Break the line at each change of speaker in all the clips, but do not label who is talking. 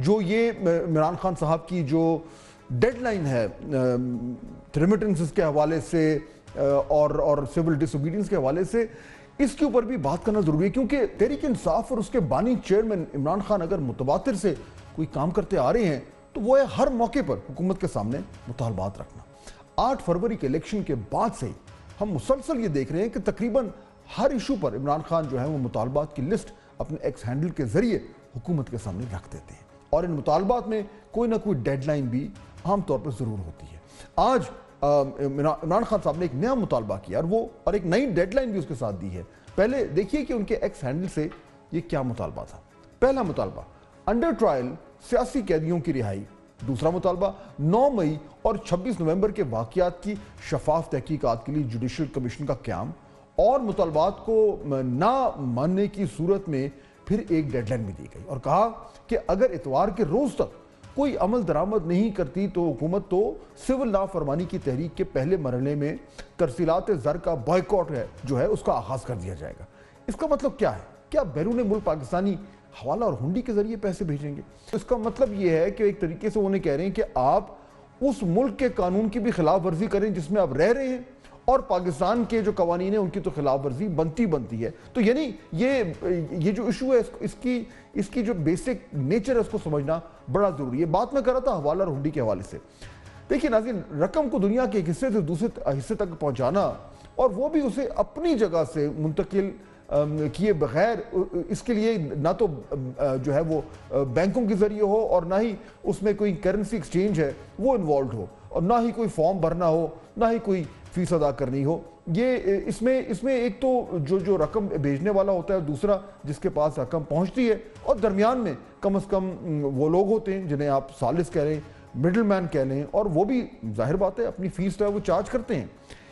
جو یہ عمران خان صاحب کی جو ڈیڈ لائن ہے ریمیٹنسز کے حوالے سے اور سول ڈس اوبیڈینس کے حوالے سے، اس کے اوپر بھی بات کرنا ضروری ہے، کیونکہ تحریک انصاف اور اس کے بانی چیئرمین عمران خان اگر متواتر سے کوئی کام کرتے آ رہے ہیں تو وہ ہے ہر موقع پر حکومت کے سامنے مطالبات رکھنا۔ 8 فروری کے الیکشن کے بعد سے ہم مسلسل یہ دیکھ رہے ہیں کہ تقریباً ہر ایشو پر عمران خان جو ہے وہ مطالبات کی لسٹ اپنے ایکس ہینڈل کے ذریعے حکومت کے سامنے رکھ دیتے ہیں، اور ان مطالبات میں کوئی نہ کوئی ڈیڈ لائن بھی عام طور پر ضرور ہوتی ہے۔ آج عمران خان صاحب نے ایک نیا مطالبہ کیا اور ایک نئی ڈیڈ لائن بھی اس کے ساتھ دی ہے۔ پہلے دیکھیے کہ ان کے ایکس ہینڈل سے یہ کیا مطالبہ تھا۔ پہلا مطالبہ انڈر ٹرائل سیاسی قیدیوں کی رہائی، دوسرا مطالبہ 9 مئی اور 26 نومبر کے واقعات کی شفاف تحقیقات کے لیے جوڈیشل کمیشن کا قیام، اور مطالبات کو نہ ماننے کی صورت میں پھر ایک ڈیڈ لائن بھی دی گئی، اور کہا کہ اگر اتوار کے روز تک کوئی عمل درآمد نہیں کرتی تو حکومت تو سول نافرمانی کی تحریک کے پہلے مرحلے میں ترسیلات زر کا بائیکاٹ جو ہے اس کا آغاز کر دیا جائے گا۔ اس کا مطلب کیا ہے؟ کیا بیرون ملک پاکستانی حوالہ اور ہنڈی کے ذریعے پیسے بھیجیں گے؟ اس کا مطلب یہ ہے کہ ایک طریقے سے انہیں کہہ رہے ہیں کہ آپ اس ملک کے قانون کی بھی خلاف ورزی کریں جس میں آپ رہ رہے ہیں، اور پاکستان کے جو قوانین ہیں ان کی تو خلاف ورزی بنتی ہے۔ تو یعنی یہ جو ایشو ہے اس کی جو بیسک نیچر ہے اس کو سمجھنا بڑا ضروری ہے۔ بات میں کر رہا تھا حوالہ اور ہنڈی کے حوالے سے۔ دیکھیں ناظرین، رقم کو دنیا کے ایک حصے سے دوسرے حصے تک پہنچانا اور وہ بھی اسے اپنی جگہ سے منتقل کیے بغیر، اس کے لیے نہ تو جو ہے وہ بینکوں کے ذریعے ہو، اور نہ ہی اس میں کوئی کرنسی ایکسچینج ہے وہ انوالوڈ ہو، اور نہ ہی کوئی فارم بھرنا ہو، نہ ہی کوئی فیس ادا کرنی ہو۔ یہ اس میں ایک تو جو رقم بھیجنے والا ہوتا ہے، دوسرا جس کے پاس رقم پہنچتی ہے، اور درمیان میں کم از کم وہ لوگ ہوتے ہیں جنہیں آپ ثالث کہہ لیں، مڈل مین کہہ لیں، اور وہ بھی ظاہر بات ہے اپنی فیس وہ چارج کرتے ہیں۔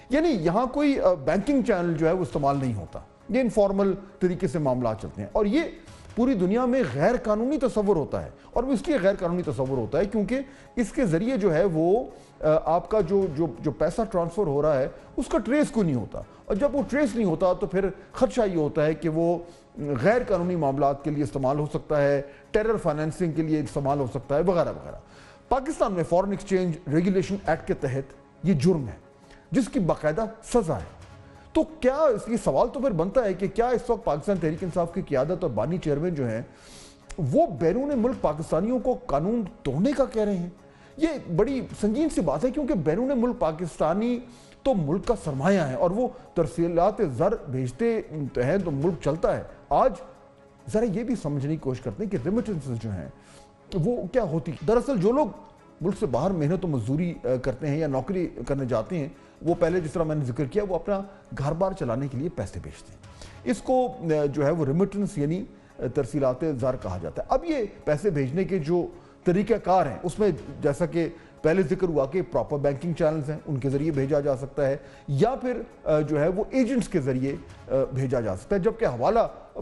یعنی یہاں کوئی بینکنگ چینل جو ہے وہ استعمال نہیں ہوتا، یہ انفارمل طریقے سے معاملات چلتے ہیں، اور یہ پوری دنیا میں غیر قانونی تصور ہوتا ہے، اور وہ اس لیے غیر قانونی تصور ہوتا ہے کیونکہ اس کے ذریعے جو ہے وہ آپ کا جو پیسہ ٹرانسفر ہو رہا ہے اس کا ٹریس کوئی نہیں ہوتا، اور جب وہ ٹریس نہیں ہوتا تو پھر خدشہ یہ ہوتا ہے کہ وہ غیر قانونی معاملات کے لیے استعمال ہو سکتا ہے، ٹیرر فائنینسنگ کے لیے استعمال ہو سکتا ہے، وغیرہ وغیرہ۔ پاکستان میں فارن ایکسچینج ریگولیشن ایکٹ کے تحت یہ جرم ہے جس کی باقاعدہ سزا ہے۔ تو کیا اس یہ سوال تو پھر بنتا ہے کہ کیا اس وقت پاکستان تحریک انصاف کی قیادت اور بانی چیئرمین جو ہیں وہ بیرون ملک پاکستانیوں کو قانون توڑنے کا کہہ رہے ہیں؟ یہ بڑی سنگین سی بات ہے، کیونکہ بیرون ملک پاکستانی تو ملک کا سرمایہ ہے، اور وہ ترسیلات زر بھیجتے ہیں تو ملک چلتا ہے۔ آج ذرا یہ بھی سمجھنے کی کوشش کرتے ہیں کہ ریمیٹنسز جو ہیں وہ کیا ہوتی۔ دراصل جو لوگ ملک سے باہر محنت و مزدوری کرتے ہیں یا نوکری کرنے جاتے ہیں، وہ پہلے جس طرح میں نے ذکر کیا وہ اپنا گھر بار چلانے کے لیے پیسے بھیجتے ہیں۔ اس کو جو ہے وہ ریمیٹنس یعنی ترسیلات زر کہا جاتا ہے۔ اب یہ پیسے بھیجنے کے جو طریقہ کار ہیں اس میں جیسا کہ پہلے ذکر ہوا کہ پراپر بینکنگ چینلز ہیں، ان کے ذریعے بھیجا جا سکتا ہے، یا پھر جو ہے وہ ایجنٹس کے ذریعے بھیجا جا سکتا ہے، جبکہ حوالہ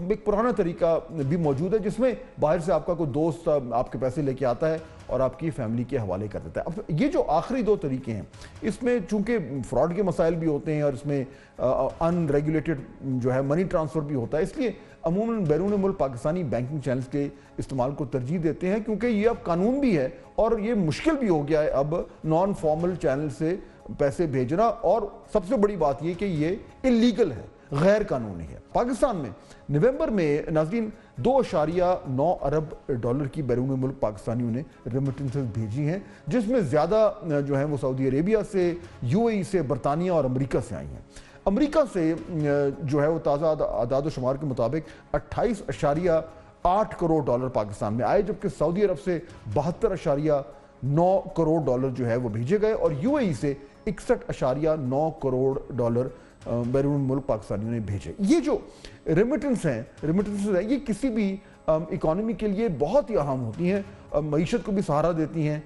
ایک پرانا طریقہ بھی موجود ہے جس میں باہر سے آپ کا کوئی دوست آپ کے پیسے لے کے آتا ہے اور آپ کی فیملی کے حوالے کر دیتا ہے۔ اب یہ جو آخری 2 طریقے ہیں اس میں چونکہ فراڈ کے مسائل بھی ہوتے ہیں اور اس میں ان ریگولیٹڈ جو ہے منی ٹرانسفر بھی ہوتا ہے، اس لیے عموماً بیرون ملک پاکستانی بینکنگ چینلز کے استعمال کو ترجیح دیتے ہیں، کیونکہ یہ اب قانون بھی ہے اور یہ مشکل بھی ہو گیا ہے اب نان فارمل چینل سے پیسے بھیجنا، اور سب سے بڑی بات یہ کہ یہ انلیگل ہے، غیر قانونی ہے۔ پاکستان میں نومبر میں ناظرین 2.9 ارب ڈالر کی بیرون ملک پاکستانیوں نے ریمیٹنسز بھیجی ہیں، جس میں زیادہ جو ہیں وہ سعودی عربیہ سے، UAE سے، برطانیہ اور امریکہ سے آئی ہیں۔ امریکہ سے جو ہے وہ تازہ اعداد و شمار کے مطابق 28.8 کروڑ ڈالر پاکستان میں آئے، جبکہ سعودی عرب سے 72.9 کروڑ ڈالر جو ہے وہ بھیجے گئے، اور UAE سے 61.9 کروڑ ڈالر بیرون ملک پاکستانیوں نے بھیجے۔ یہ جو ریمیٹنسز ہیں یہ کسی بھی اکانومی کے لیے بہت ہی اہم ہوتی ہیں، معیشت کو بھی سہارا دیتی ہیں۔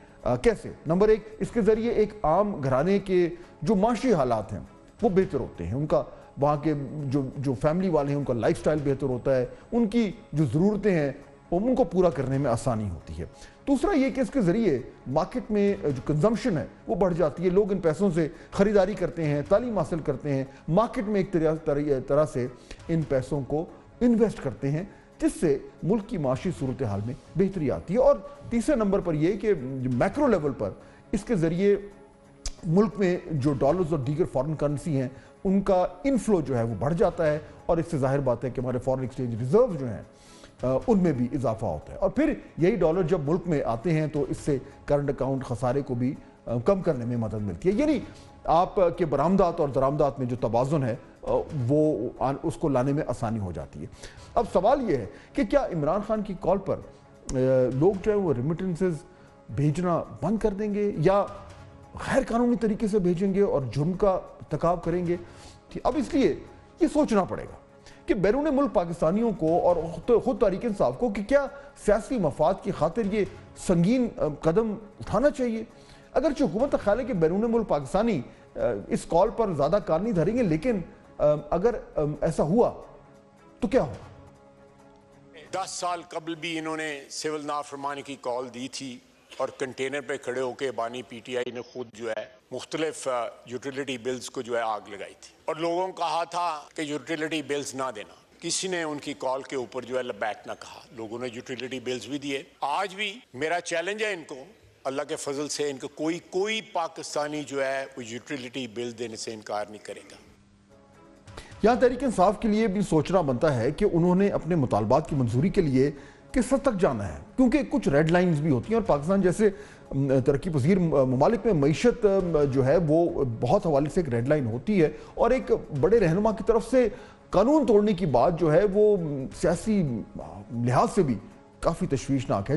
کیسے؟ نمبر 1، اس کے ذریعے ایک عام گھرانے کے جو معاشی حالات ہیں وہ بہتر ہوتے ہیں، ان کا وہاں کے جو فیملی والے ہیں ان کا لائف سٹائل بہتر ہوتا ہے، ان کی جو ضرورتیں ہیں ان کو پورا کرنے میں آسانی ہوتی ہے۔ دوسرا یہ کہ اس کے ذریعے مارکیٹ میں جو کنزمپشن ہے وہ بڑھ جاتی ہے، لوگ ان پیسوں سے خریداری کرتے ہیں، تعلیم حاصل کرتے ہیں، مارکیٹ میں ایک طرح سے ان پیسوں کو انویسٹ کرتے ہیں، جس سے ملک کی معاشی صورتحال میں بہتری آتی ہے۔ اور تیسرے نمبر پر یہ کہ میکرو لیول پر اس کے ذریعے ملک میں جو ڈالرز اور دیگر فارن کرنسی ہیں ان کا انفلو جو ہے وہ بڑھ جاتا ہے، اور اس سے ظاہر بات ہے کہ ہمارے فارن ایکسچینج ریزرو جو ہیں ان میں بھی اضافہ ہوتا ہے، اور پھر یہی ڈالر جب ملک میں آتے ہیں تو اس سے کرنٹ اکاؤنٹ خسارے کو بھی کم کرنے میں مدد ملتی ہے۔ یعنی آپ کے برآمدات اور درآمدات میں جو توازن ہے وہ اس کو لانے میں آسانی ہو جاتی ہے۔ اب سوال یہ ہے کہ کیا عمران خان کی کال پر لوگ جو ہے وہ ریمیٹنسز بھیجنا بند کر دیں گے یا غیر قانونی طریقے سے بھیجیں گے اور جرم کا ارتکاب کریں گے؟ اب اس لیے یہ سوچنا پڑے گا کہ بیرون ملک پاکستانیوں کو اور خود تحریک انصاف کو کہ کیا سیاسی مفاد کی خاطر یہ سنگین قدم اٹھانا چاہیے۔ اگرچہ حکومت کا خیال ہے کہ بیرون ملک پاکستانی اس کال پر زیادہ کار نہیں دھریں گے، لیکن اگر ایسا ہوا تو کیا ہوگا؟
10 سال قبل بھی انہوں نے سول نافرمانی کی کال دی تھی اور کنٹینر پہ کھڑے ہو کے بانی پی ٹی آئی نے خود جو ہے مختلف یوٹیلیٹی بلز کو جو ہے آگ لگائی تھی اور لوگوں کو کہا تھا کہ یوٹیلیٹی بلز نہ دینا۔ کسی نے ان کی کال کے اوپر جو ہے لبیک نہ کہا، لوگوں نے یوٹیلیٹی بلز بھی دیے۔ آج بھی میرا چیلنج ہے ان کو، اللہ کے فضل سے ان کو کوئی پاکستانی جو ہے وہ یوٹیلیٹی بل دینے سے انکار نہیں کرے گا۔
یہاں تحریک انصاف کے لیے بھی سوچنا بنتا ہے کہ انہوں نے اپنے مطالبات کی منظوری کے لیے کس حد تک جانا ہے، کیونکہ کچھ ریڈ لائنز بھی ہوتی ہیں اور پاکستان جیسے ترقی پذیر ممالک میں معیشت جو ہے وہ بہت حوالے سے ایک ریڈ لائن ہوتی ہے، اور ایک بڑے رہنما کی طرف سے قانون توڑنے کی بات جو ہے وہ سیاسی لحاظ سے بھی کافی تشویشناک ہے۔